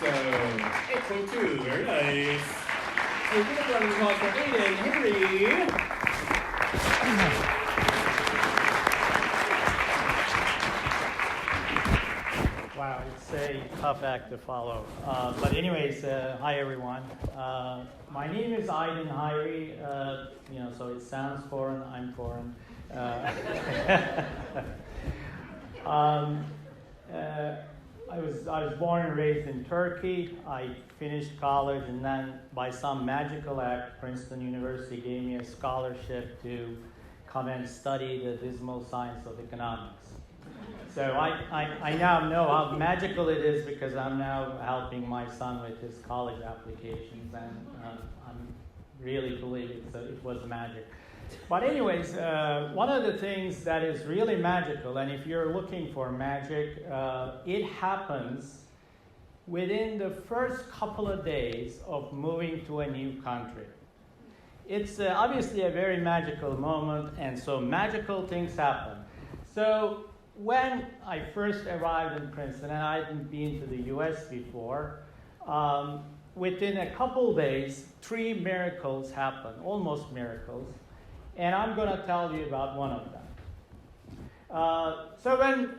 So, 8.2, very nice. A big round of applause for Aydin, Hayri. Wow, it's a tough act to follow. But anyways, hi everyone. My name is Aydin Hayri. So it sounds foreign. I'm foreign. I was born and raised in Turkey. I finished college, and then by some magical act, Princeton University gave me a scholarship to come and study the dismal science of economics. So I now know how magical it is because I'm now helping my son with his college applications, and I'm really believe it was magic. But anyways, one of the things that is really magical, and if you're looking for magic, it happens within the first couple of days of moving to a new country. It's obviously a very magical moment, and so magical things happen. So when I first arrived in Princeton, and I hadn't been to the US before, within a couple days, 3 miracles happened, almost miracles, and I'm going to tell you about one of them. So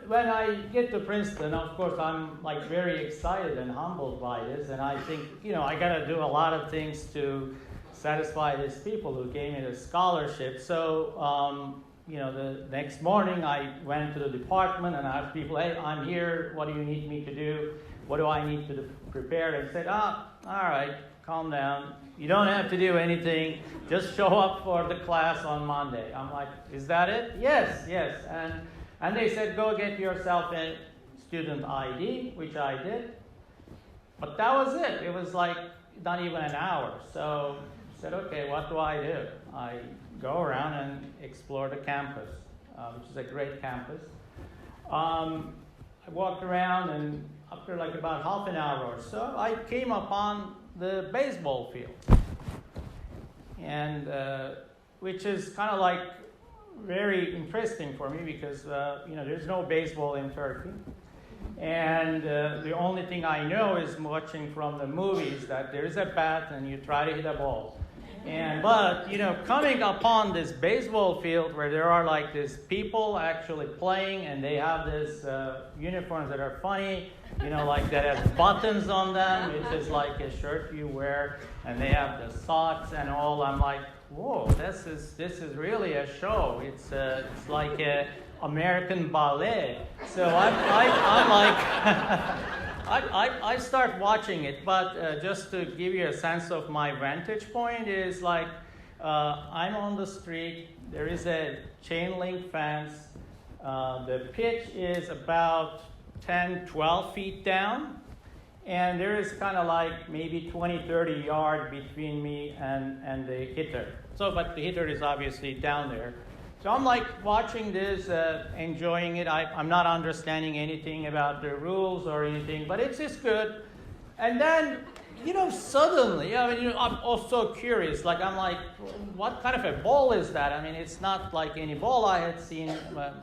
when I get to Princeton, of course, I'm like very excited and humbled by this, and I think, I got to do a lot of things to satisfy these people who gave me the scholarship. So, the next morning I went to the department and asked people, hey, I'm here, what do you need me to do? What do I need to prepare? They said, all right, calm down. You don't have to do anything. Just show up for the class on Monday. I'm like, is that it? Yes. And they said, go get yourself a student ID, which I did. But that was it. It was like not even an hour. So I said, okay, what do I do? I go around and explore the campus, which is a great campus. I walked around, and after like about half an hour or so, I came upon the baseball field, and which is kind of like very interesting for me because there's no baseball in Turkey, and the only thing I know is watching from the movies that there's a bat and you try to hit a ball. But coming upon this baseball field where there are like these people actually playing, and they have this uniforms that are funny, like that has buttons on them, which is like a shirt you wear, and they have the socks and all. I'm like, whoa, this is really a show. It's like a American ballet. So I'm like. I start watching it, but just to give you a sense of my vantage point is like I'm on the street, there is a chain link fence, the pitch is about 10, 12 feet down, and there is kind of like maybe 20, 30 yards between me and the hitter. But the hitter is obviously down there. So I'm like watching this, enjoying it. I'm not understanding anything about the rules or anything, but it's just good. And then, suddenly, I'm also curious. Like, I'm like, what kind of a ball is that? I mean, it's not like any ball I had seen.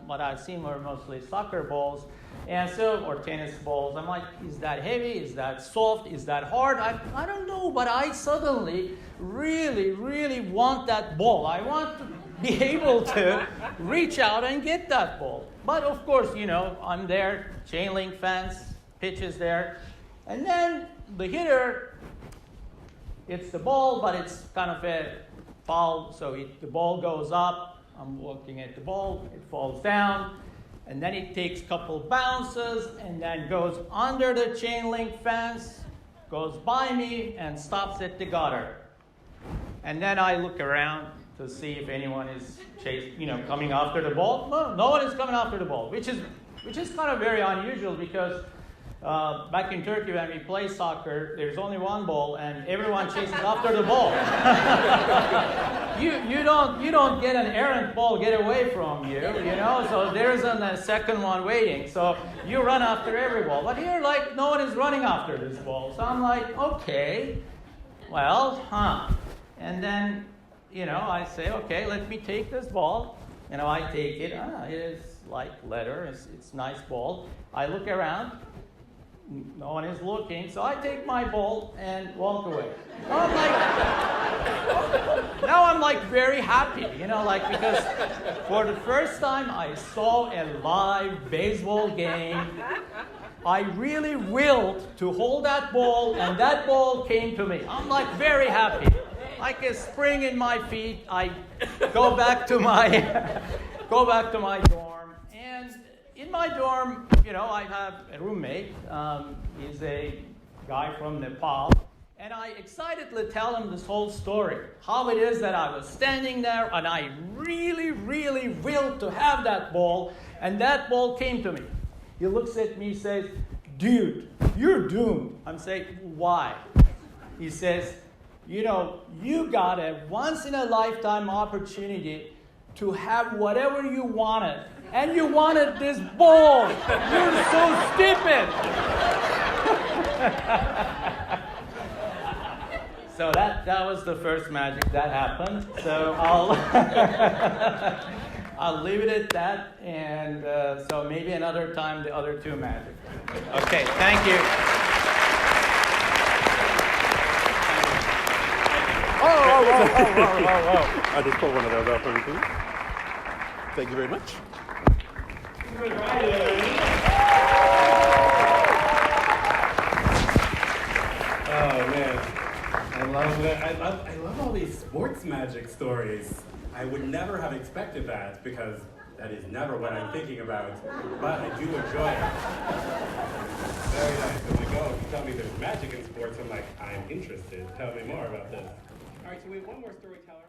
What I'd seen were mostly soccer balls, or tennis balls. I'm like, is that heavy? Is that soft? Is that hard? I don't know, but I suddenly really, really want that ball. I want to be able to reach out and get that ball. But of course, I'm there, chain link fence, pitch is there. And then the hitter hits the ball, but it's kind of a foul, so the ball goes up. I'm looking at the ball, it falls down, and then it takes a couple bounces, and then goes under the chain link fence, goes by me, and stops at the gutter. And then I look around to see if anyone is coming after the ball. No one is coming after the ball, which is kind of very unusual because back in Turkey when we play soccer, there's only one ball and everyone chases after the ball. you don't get an errant ball get away from you, So there isn't a second one waiting. So you run after every ball. But here, like, no one is running after this ball. So I'm like, okay, well, and then. I say, okay, let me take this ball. I take it. It is like leather. It's nice ball. I look around. no one is looking, so I take my ball and walk away. Now I'm like very happy, because for the first time I saw a live baseball game. I really willed to hold that ball, and that ball came to me. I'm like very happy. Like a spring in my feet, I go back to my dorm. And in my dorm, I have a roommate. He's a guy from Nepal. And I excitedly tell him this whole story. How it is that I was standing there and I really, really willed to have that ball, and that ball came to me. He looks at me and says, "Dude, you're doomed." I'm saying, "Why?" He says, you got a once-in-a-lifetime opportunity to have whatever you wanted. And you wanted this ball. You're so stupid. So that was the first magic that happened. So I'll leave it at that. And so maybe another time the other two magic. Okay, thank you. I just pulled one of those out for you, please. Thank you very much. Oh man, I love that. I love all these sports magic stories. I would never have expected that because that is never what I'm thinking about. But I do enjoy it. Very nice. I'm like, oh, if you tell me there's magic in sports, I'm like, I'm interested. Tell me more about this. All right, so we have one more storyteller.